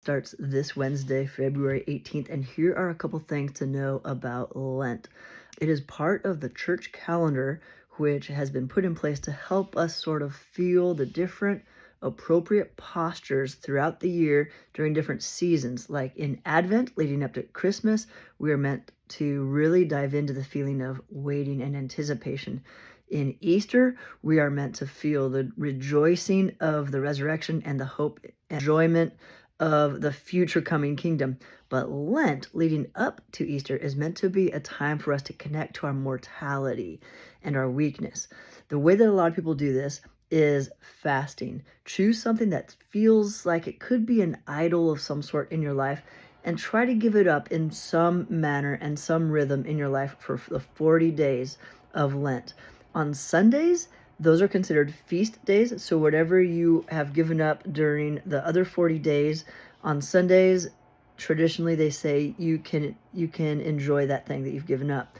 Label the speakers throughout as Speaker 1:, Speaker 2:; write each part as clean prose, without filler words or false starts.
Speaker 1: starts this Wednesday, February 18th, and here are a couple things to know about Lent. It is part of the church calendar, which has been put in place to help us sort of feel the different appropriate postures throughout the year during different seasons. Like in Advent, leading up to Christmas, we are meant to really dive into the feeling of waiting and anticipation. In Easter, we are meant to feel the rejoicing of the resurrection and the hope and enjoyment of the future coming kingdom. But Lent, leading up to Easter, is meant to be a time for us to connect to our mortality and our weakness. The way that a lot of people do this is fasting. Choose something that feels like it could be an idol of some sort in your life and try to give it up in some manner and some rhythm in your life for the 40 days of Lent. On Sundays, those are considered feast days. So whatever you have given up during the other 40 days, on Sundays, traditionally they say you can enjoy that thing that you've given up.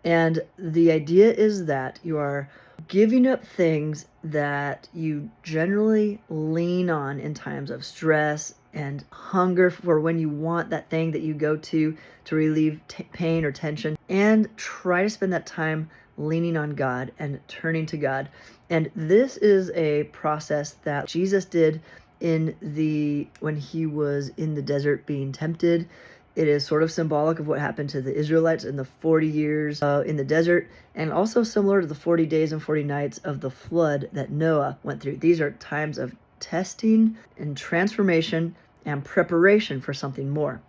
Speaker 1: And the idea is that you are giving up things that you generally lean on in times of stress and hunger for when you want that thing that you go to relieve pain or tension, and try to spend that time leaning on God and turning to God. And this is a process that Jesus did when he was in the desert being tempted. It is sort of symbolic of what happened to the Israelites in the 40 years in the desert, and also similar to the 40 days and 40 nights of the flood that Noah went through. These are times of testing and transformation and preparation for something more.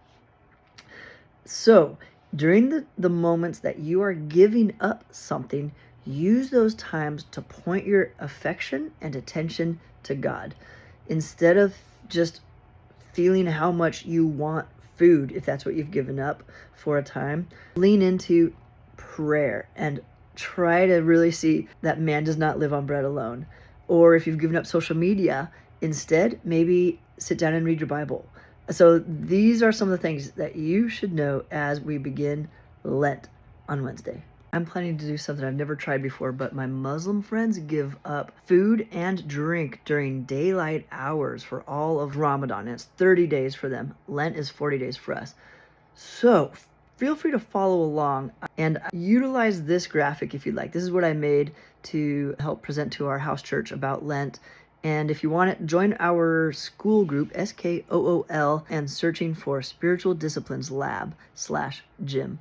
Speaker 1: So during the moments that you are giving up something, use those times to point your affection and attention to God. Instead of just feeling how much you want food, if that's what you've given up for a time, lean into prayer and try to really see that man does not live on bread alone. Or if you've given up social media, instead, maybe sit down and read your Bible. So these are some of the things that you should know as we begin Lent on Wednesday. I'm planning to do something I've never tried before, but my Muslim friends give up food and drink during daylight hours for all of Ramadan. And it's 30 days for them. Lent is 40 days for us. So feel free to follow along and utilize this graphic if you'd like. This is what I made to help present to our house church about Lent. And if you want it, join our school group, SKOOL, and searching for Spiritual Disciplines Lab /gym.